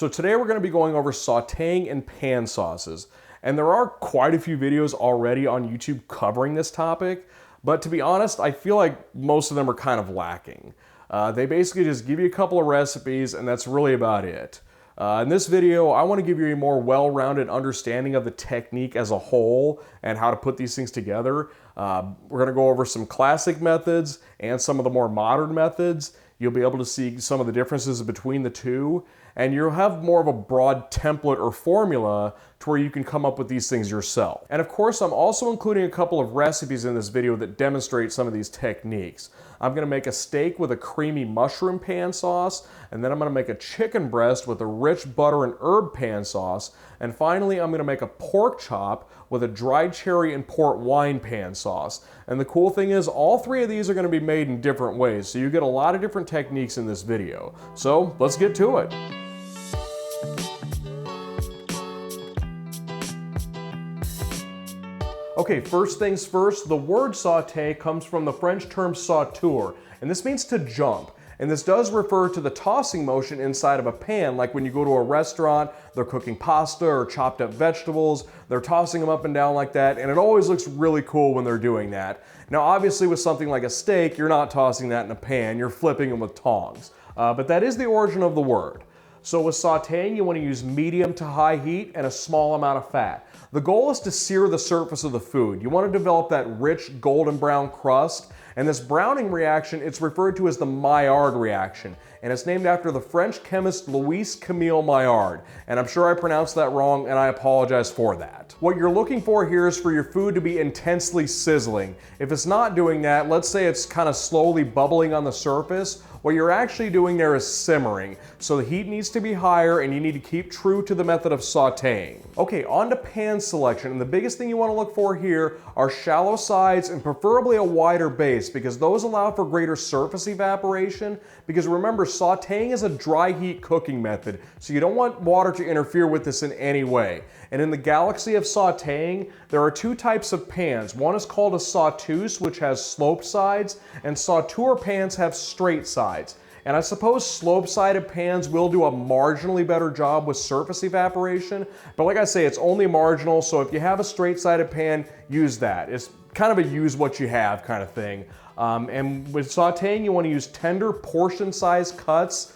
So today we're going to be going over sauteing and pan sauces. And there are quite a few videos already on YouTube covering this topic, but to be honest, I feel like most of them are kind of lacking. They basically just give you a couple of recipes and that's really about it. In this video, I want to give you a more well-rounded understanding of the technique as a whole and how to put these things together. We're going to go over some classic methods and some of the more modern methods. You'll be able to see some of the differences between the two, and you'll have more of a broad template or formula to where you can come up with these things yourself. And of course, I'm also including a couple of recipes in this video that demonstrate some of these techniques. I'm gonna make a steak with a creamy mushroom pan sauce, and then I'm gonna make a chicken breast with a rich butter and herb pan sauce, and finally I'm gonna make a pork chop with a dried cherry and port wine pan sauce. And the cool thing is, all three of these are gonna be made in different ways, so you get a lot of different techniques in this video. So let's get to it. Okay, first things first, the word sauté comes from the French term sauteur, and this means to jump. And this does refer to the tossing motion inside of a pan, like when you go to a restaurant, they're cooking pasta or chopped up vegetables, they're tossing them up and down like that, and it always looks really cool when they're doing that. Now obviously with something like a steak, you're not tossing that in a pan, you're flipping them with tongs. But that is the origin of the word. So with sauteing, you want to use medium to high heat and a small amount of fat. The goal is to sear the surface of the food. You want to develop that rich golden brown crust, and this browning reaction, it's referred to as the Maillard reaction, and it's named after the French chemist Louis Camille Maillard, and I'm sure I pronounced that wrong, and I apologize for that. What you're looking for here is for your food to be intensely sizzling. If it's not doing that, let's say it's kind of slowly bubbling on the surface, what you're actually doing there is simmering. So the heat needs to be higher and you need to keep true to the method of sauteing. Okay, on to pan selection. And the biggest thing you want to look for here are shallow sides and preferably a wider base, because those allow for greater surface evaporation. Because remember, sauteing is a dry heat cooking method, so you don't want water to interfere with this in any way. And in the galaxy of sauteing, there are two types of pans. One is called a sauteuse, which has sloped sides, and sauteur pans have straight sides. And I suppose slope-sided pans will do a marginally better job with surface evaporation, but like I say, it's only marginal, so if you have a straight-sided pan, use that. It's kind of a use what you have kind of thing. And with sauteing, you want to use tender portion-sized cuts.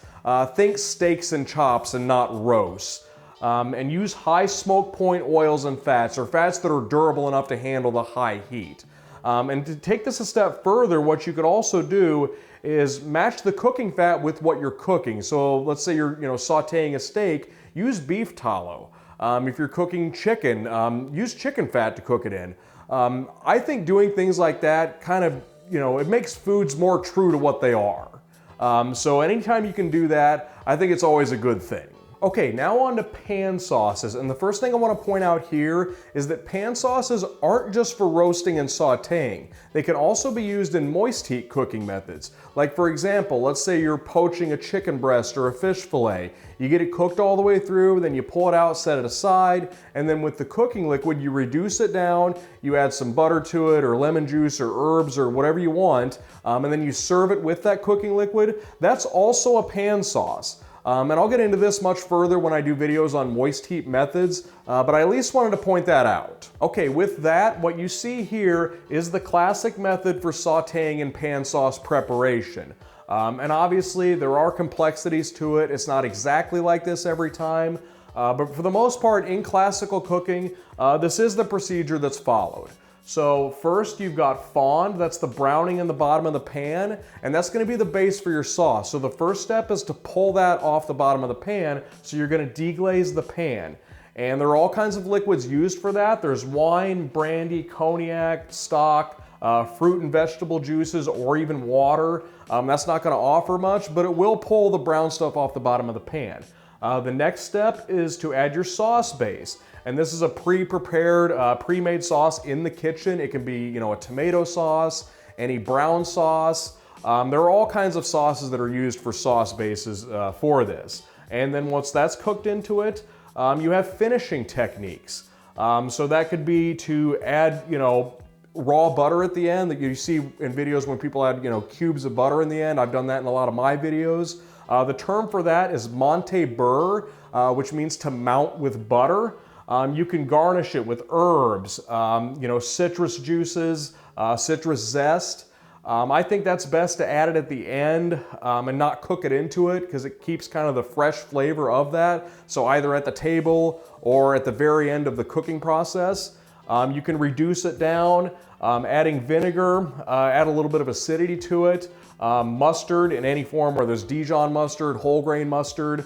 Think steaks and chops and not roasts. And use high smoke point oils and fats, or fats that are durable enough to handle the high heat. And to take this a step further, what you could also do is match the cooking fat with what you're cooking. So let's say you're sauteing a steak, use beef tallow. If you're cooking chicken, use chicken fat to cook it in. I think doing things like that kind of, it makes foods more true to what they are. So anytime you can do that, I think it's always a good thing. Okay, now on to pan sauces, and the first thing I want to point out here is that pan sauces aren't just for roasting and sauteing. They can also be used in moist heat cooking methods. Like for example, let's say you're poaching a chicken breast or a fish fillet. You get it cooked all the way through, then you pull it out, set it aside, and then with the cooking liquid, you reduce it down, you add some butter to it, or lemon juice, or herbs, or whatever you want, and then you serve it with that cooking liquid. That's also a pan sauce. And I'll get into this much further when I do videos on moist heat methods, but I at least wanted to point that out. Okay, with that, what you see here is the classic method for sauteing and pan sauce preparation. And obviously there are complexities to it. It's not exactly like this every time, but for the most part in classical cooking, this is the procedure that's followed. So first you've got fond, that's the browning in the bottom of the pan, and that's gonna be the base for your sauce. So the first step is to pull that off the bottom of the pan, so you're gonna deglaze the pan. And there are all kinds of liquids used for that. There's wine, brandy, cognac, stock, fruit and vegetable juices, or even water. That's not gonna offer much, but it will pull the brown stuff off the bottom of the pan. The next step is to add your sauce base. And this is a pre-prepared, pre-made sauce in the kitchen. It can be, a tomato sauce, any brown sauce. There are all kinds of sauces that are used for sauce bases for this. And then once that's cooked into it, you have finishing techniques. So that could be to add, raw butter at the end that you see in videos when people add, cubes of butter in the end. I've done that in a lot of my videos. The term for that is Monte Beurre. which means to mount with butter. You can garnish it with herbs, citrus juices, citrus zest. I think that's best to add it at the end and not cook it into it because it keeps kind of the fresh flavor of that. So either at the table or at the very end of the cooking process. You can reduce it down, adding vinegar, add a little bit of acidity to it, mustard in any form, whether it's Dijon mustard, whole grain mustard,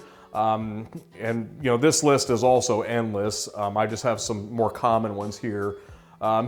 this list is also endless. I just have some more common ones here.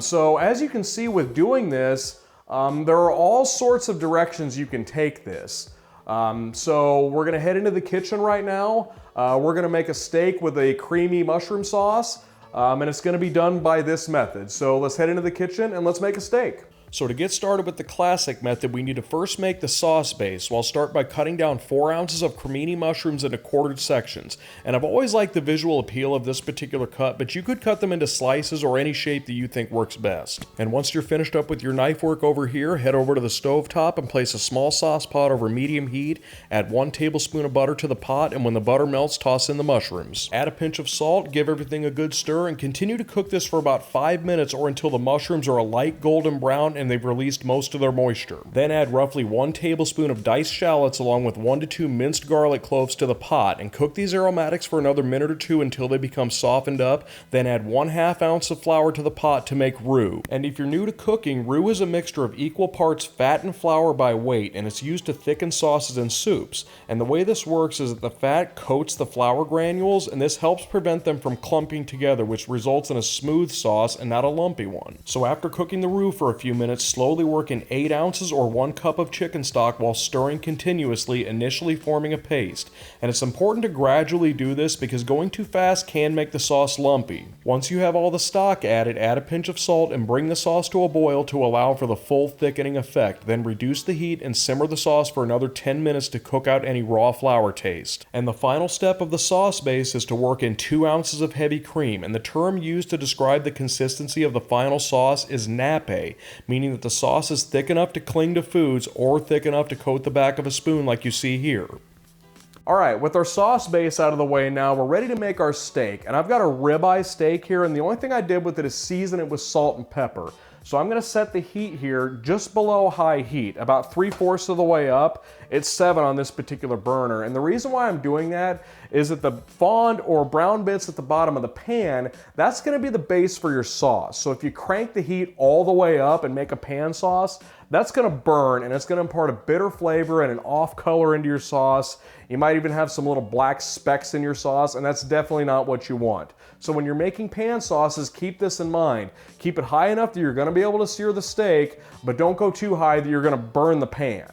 So as you can see with doing this, there are all sorts of directions you can take this. So we're gonna head into the kitchen right now. We're gonna make a steak with a creamy mushroom sauce, and it's gonna be done by this method. So let's head into the kitchen and let's make a steak. So to get started with the classic method, we need to first make the sauce base. So I'll start by cutting down 4 ounces of cremini mushrooms into quartered sections. And I've always liked the visual appeal of this particular cut, but you could cut them into slices or any shape that you think works best. And once you're finished up with your knife work over here, head over to the stove top and place a small sauce pot over medium heat. Add 1 tablespoon of butter to the pot, and when the butter melts, toss in the mushrooms. Add a pinch of salt, give everything a good stir, and continue to cook this for about 5 minutes or until the mushrooms are a light golden brown and they've released most of their moisture. Then add roughly 1 tablespoon of diced shallots along with 1 to 2 minced garlic cloves to the pot, and cook these aromatics for another minute or 2 until they become softened up. Then add 1/2 ounce of flour to the pot to make roux. And if you're new to cooking, roux is a mixture of equal parts fat and flour by weight, and it's used to thicken sauces and soups. And the way this works is that the fat coats the flour granules, and this helps prevent them from clumping together, which results in a smooth sauce and not a lumpy one. So after cooking the roux for a few minutes, slowly work in 8 ounces or 1 cup of chicken stock while stirring continuously, initially forming a paste. And it's important to gradually do this because going too fast can make the sauce lumpy. Once you have all the stock added, add a pinch of salt and bring the sauce to a boil to allow for the full thickening effect. Then reduce the heat and simmer the sauce for another 10 minutes to cook out any raw flour taste. And the final step of the sauce base is to work in 2 ounces of heavy cream, and the term used to describe the consistency of the final sauce is nappe, meaning that the sauce is thick enough to cling to foods or thick enough to coat the back of a spoon like you see here. Alright, with our sauce base out of the way now, we're ready to make our steak. And I've got a ribeye steak here, and the only thing I did with it is season it with salt and pepper. So I'm gonna set the heat here just below high heat, about 3/4 of the way up. It's 7 on this particular burner. And the reason why I'm doing that is that the fond or brown bits at the bottom of the pan, that's gonna be the base for your sauce. So if you crank the heat all the way up and make a pan sauce, that's gonna burn and it's gonna impart a bitter flavor and an off color into your sauce. You might even have some little black specks in your sauce, and that's definitely not what you want. So when you're making pan sauces, keep this in mind. Keep it high enough that you're gonna be able to sear the steak, but don't go too high that you're gonna burn the pan.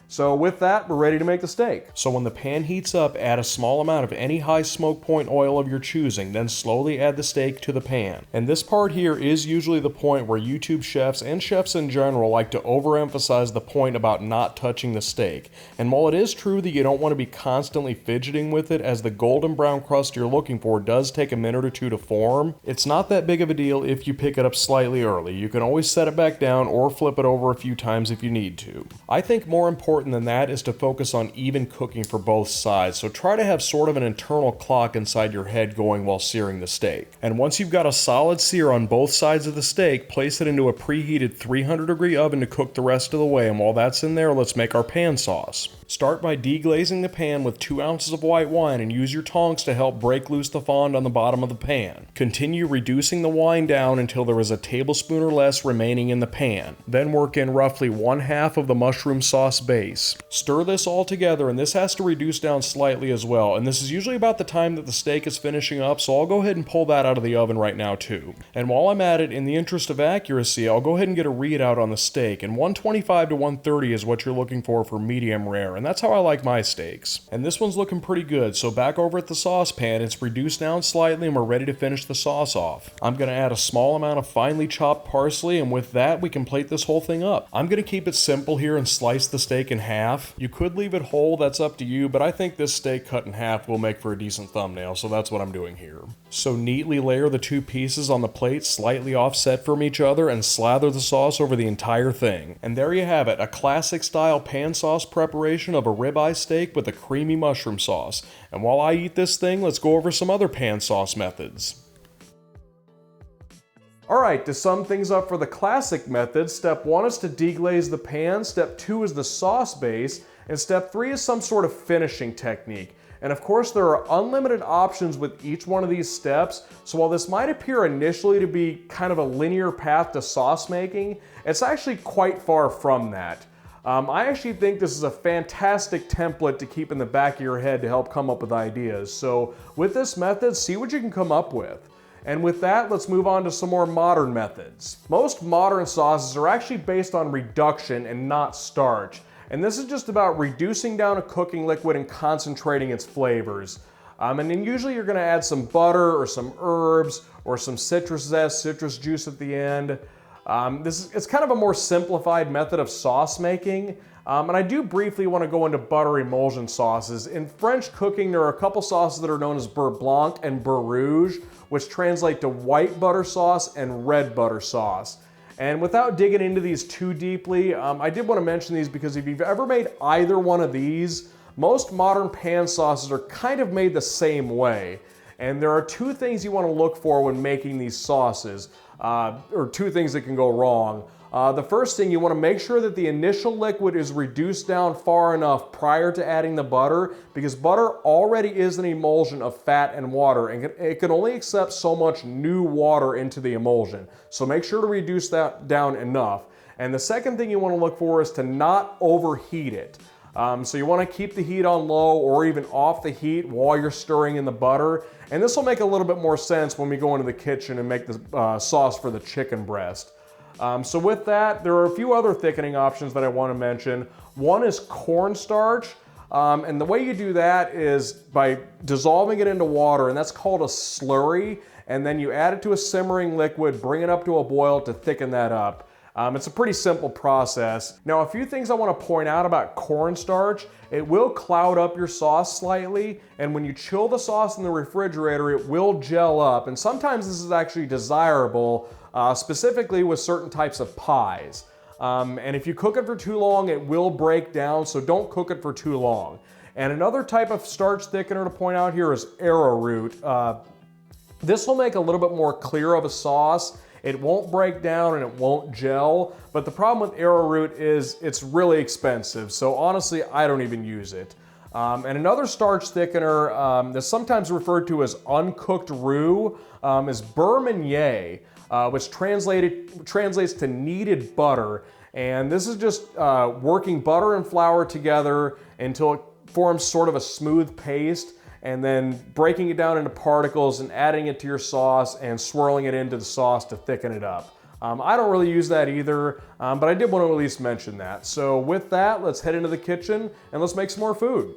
So with that, we're ready to make the steak. So when the pan heats up, add a small amount of any high smoke point oil of your choosing, then slowly add the steak to the pan. And this part here is usually the point where YouTube chefs and chefs in general like to overemphasize the point about not touching the steak. And while it is true that you don't want to be constantly fidgeting with it, as the golden brown crust you're looking for does take a minute or 2 to form, it's not that big of a deal if you pick it up slightly early. You can always set it back down or flip it over a few times if you need to. I think more important than that is to focus on even cooking for both sides, so try to have sort of an internal clock inside your head going while searing the steak. And once you've got a solid sear on both sides of the steak, place it into a preheated 300-degree oven to cook the rest of the way, and while that's in there, let's make our pan sauce. Start by deglazing the pan with 2 ounces of white wine and use your tongs to help break loose the fond on the bottom of the pan. Continue reducing the wine down until there is a tablespoon or less remaining in the pan. Then work in roughly 1/2 of the mushroom sauce base. Stir this all together, and this has to reduce down slightly as well, and this is usually about the time that the steak is finishing up, so I'll go ahead and pull that out of the oven right now too. And while I'm at it, in the interest of accuracy, I'll go ahead and get a readout on the steak, and 125 to 130 is what you're looking for medium rare, and that's how I like my steaks. And this one's looking pretty good, so back over at the saucepan, it's reduced down slightly and we're ready to finish the sauce off. I'm going to add a small amount of finely chopped parsley, and with that we can plate this whole thing up. I'm going to keep it simple here and slice the steak in in half. You could leave it whole, that's up to you, but I think this steak cut in half will make for a decent thumbnail, so that's what I'm doing here. So neatly layer the two pieces on the plate slightly offset from each other and slather the sauce over the entire thing. And there you have it, a classic style pan sauce preparation of a ribeye steak with a creamy mushroom sauce. And while I eat this thing, let's go over some other pan sauce methods. Alright, to sum things up for the classic method, step 1 is to deglaze the pan, step 2 is the sauce base, and step 3 is some sort of finishing technique. And of course there are unlimited options with each one of these steps, so while this might appear initially to be kind of a linear path to sauce making, it's actually quite far from that. I actually think this is a fantastic template to keep in the back of your head to help come up with ideas. So with this method, see what you can come up with. And with that, let's move on to some more modern methods. Most modern sauces are actually based on reduction and not starch. And this is just about reducing down a cooking liquid and concentrating its flavors. And then usually you're gonna add some butter or some herbs or some citrus zest, citrus juice at the end. It's kind of a more simplified method of sauce making. And I do briefly want to go into butter emulsion sauces. In French cooking, there are a couple sauces that are known as beurre blanc and beurre rouge, which translate to white butter sauce and red butter sauce. And without digging into these too deeply, I did want to mention these because if you've ever made either one of these, most modern pan sauces are kind of made the same way. And there are two things you want to look for when making these sauces, or two things that can go wrong. The first thing, you want to make sure that the initial liquid is reduced down far enough prior to adding the butter, because butter already is an emulsion of fat and water, and it can only accept so much new water into the emulsion. So make sure to reduce that down enough. And the second thing you want to look for is to not overheat it. So you want to keep the heat on low or even off the heat while you're stirring in the butter. And this will make a little bit more sense when we go into the kitchen and make the sauce for the chicken breast. So with that, there are a few other thickening options that I want to mention. One is cornstarch, and the way you do that is by dissolving it into water, and that's called a slurry, and then you add it to a simmering liquid, bring it up to a boil to thicken that up. It's a pretty simple process. Now, a few things I want to point out about cornstarch: it will cloud up your sauce slightly, and when you chill the sauce in the refrigerator, it will gel up, and sometimes this is actually desirable, specifically with certain types of pies. And if you cook it for too long, it will break down, so don't cook it for too long. And another type of starch thickener to point out here is arrowroot. This will make a little bit more clear of a sauce. It won't break down and it won't gel, but the problem with arrowroot is it's really expensive, so honestly, I don't even use it. And another starch thickener that's sometimes referred to as uncooked roux is beurre meunier, which translates to kneaded butter. And this is just working butter and flour together until it forms sort of a smooth paste, and then breaking it down into particles and adding it to your sauce and swirling it into the sauce to thicken it up. I don't really use that either, but I did want to at least mention that. So with that, let's head into the kitchen and let's make some more food.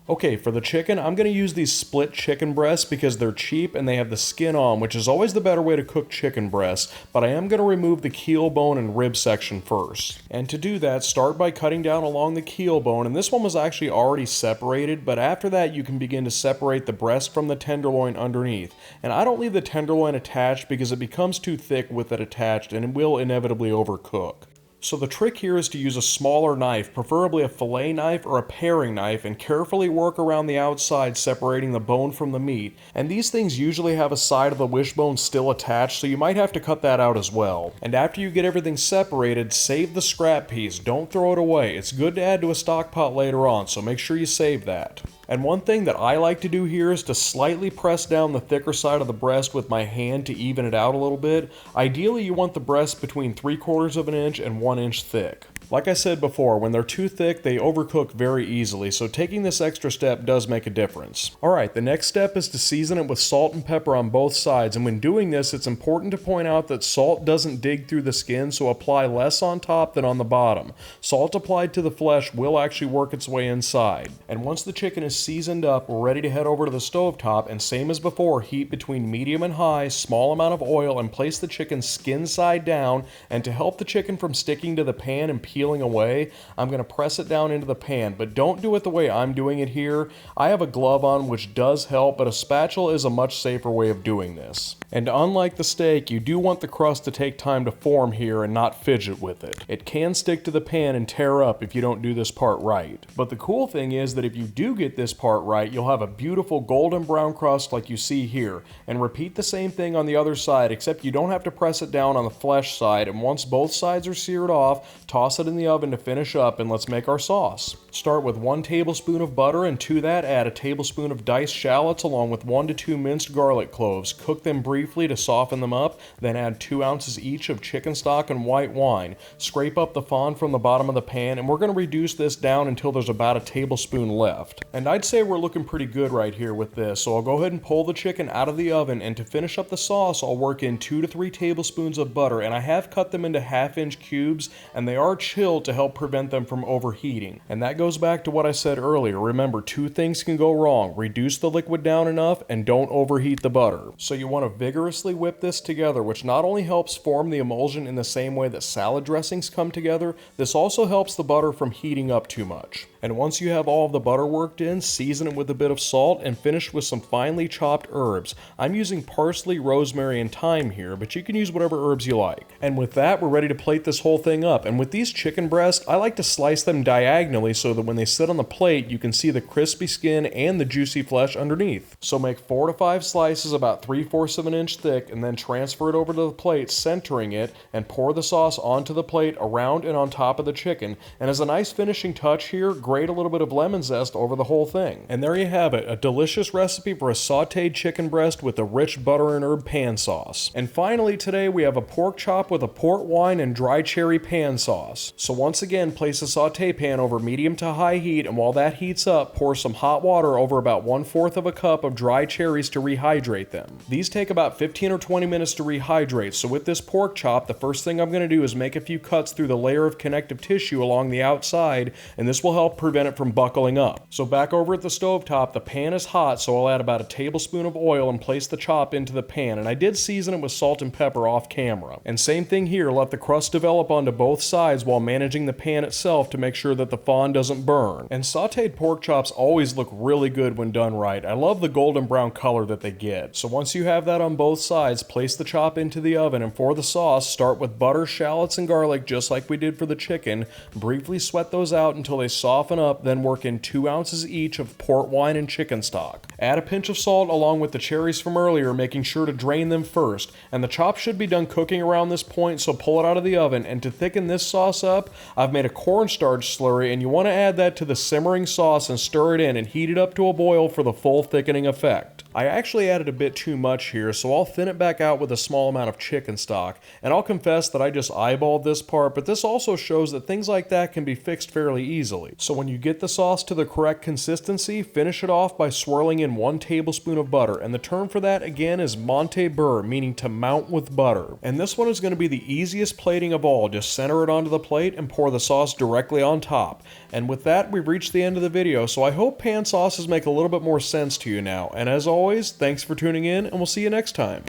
Okay, for the chicken, I'm going to use these split chicken breasts because they're cheap and they have the skin on, which is always the better way to cook chicken breasts, but I am going to remove the keel bone and rib section first. And to do that, start by cutting down along the keel bone, and this one was actually already separated, but after that you can begin to separate the breast from the tenderloin underneath. And I don't leave the tenderloin attached because it becomes too thick with it attached and it will inevitably overcook. So the trick here is to use a smaller knife, preferably a fillet knife or a paring knife, and carefully work around the outside, separating the bone from the meat. And these things usually have a side of the wishbone still attached, so you might have to cut that out as well. And after you get everything separated, save the scrap piece, don't throw it away. It's good to add to a stock pot later on, so make sure you save that. And one thing that I like to do here is to slightly press down the thicker side of the breast with my hand to even it out a little bit. Ideally, you want the breast between 3/4 of an inch and 1 inch thick. Like I said before, when they're too thick, they overcook very easily, so taking this extra step does make a difference. Alright, the next step is to season it with salt and pepper on both sides, and when doing this, it's important to point out that salt doesn't dig through the skin, so apply less on top than on the bottom. Salt applied to the flesh will actually work its way inside. And once the chicken is seasoned up, we're ready to head over to the stovetop, and same as before, heat between medium and high, small amount of oil, and place the chicken skin side down, and to help the chicken from sticking to the pan and peeling away, I'm going to press it down into the pan, but don't do it the way I'm doing it here. I have a glove on, which does help, but a spatula is a much safer way of doing this. And unlike the steak, you do want the crust to take time to form here and not fidget with it. It can stick to the pan and tear up if you don't do this part right. But the cool thing is that if you do get this part right, you'll have a beautiful golden brown crust like you see here. And repeat the same thing on the other side, except you don't have to press it down on the flesh side, and once both sides are seared off, toss it in the oven to finish up, and let's make our sauce. Start with 1 tablespoon of butter, and to that add a tablespoon of diced shallots along with 1 to 2 minced garlic cloves. Cook them briefly to soften them up, then add 2 ounces each of chicken stock and white wine. Scrape up the fond from the bottom of the pan, and we're going to reduce this down until there's about a tablespoon left. And I'd say we're looking pretty good right here with this, so I'll go ahead and pull the chicken out of the oven, and to finish up the sauce, I'll work in 2 to 3 tablespoons of butter, and I have cut them into 1/2-inch cubes, and they are chilled to help prevent them from overheating. And that goes back to what I said earlier. Remember, 2 things can go wrong. Reduce the liquid down enough, and don't overheat the butter. So you want to vigorously whip this together, which not only helps form the emulsion in the same way that salad dressings come together, this also helps the butter from heating up too much. And once you have all of the butter worked in, season it with a bit of salt and finish with some finely chopped herbs. I'm using parsley, rosemary, and thyme here, but you can use whatever herbs you like. And with that, we're ready to plate this whole thing up. And with these chicken breasts, I like to slice them diagonally so that when they sit on the plate, you can see the crispy skin and the juicy flesh underneath. So make 4 to 5 slices about 3/4 of an inch thick, and then transfer it over to the plate, centering it, and pour the sauce onto the plate around and on top of the chicken. And as a nice finishing touch here, grate a little bit of lemon zest over the whole thing. And there you have it, a delicious recipe for a sauteed chicken breast with a rich butter and herb pan sauce. And finally today we have a pork chop with a port wine and dry cherry pan sauce. So once again, place a saute pan over medium to high heat, and while that heats up, pour some hot water over about 1/4 of a cup of dry cherries to rehydrate them. These take about 15 or 20 minutes to rehydrate, so with this pork chop, the first thing I'm going to do is make a few cuts through the layer of connective tissue along the outside, and this will help prevent it from buckling up. So back over at the stovetop, the pan is hot, so I'll add about a tablespoon of oil and place the chop into the pan, and I did season it with salt and pepper off camera. And same thing here, let the crust develop onto both sides while managing the pan itself to make sure that the fond doesn't burn. And sauteed pork chops always look really good when done right. I love the golden brown color that they get. So once you have that on both sides, place the chop into the oven, and for the sauce, start with butter, shallots, and garlic just like we did for the chicken. Briefly sweat those out until they soften up, then work in 2 ounces each of port wine and chicken stock. Add a pinch of salt along with the cherries from earlier, making sure to drain them first. And the chop should be done cooking around this point, so pull it out of the oven. And to thicken this sauce up, I've made a cornstarch slurry, and you want to add that to the simmering sauce and stir it in and heat it up to a boil for the full thickening effect. I actually added a bit too much here, so I'll thin it back out with a small amount of chicken stock. And I'll confess that I just eyeballed this part, but this also shows that things like that can be fixed fairly easily. So when you get the sauce to the correct consistency, finish it off by swirling in 1 tablespoon of butter. And the term for that again is monte beurre, meaning to mount with butter. And this one is going to be the easiest plating of all. Just center it onto the plate and pour the sauce directly on top. And with that, we've reached the end of the video, so I hope pan sauces make a little bit more sense to you now. And as always, thanks for tuning in, and we'll see you next time.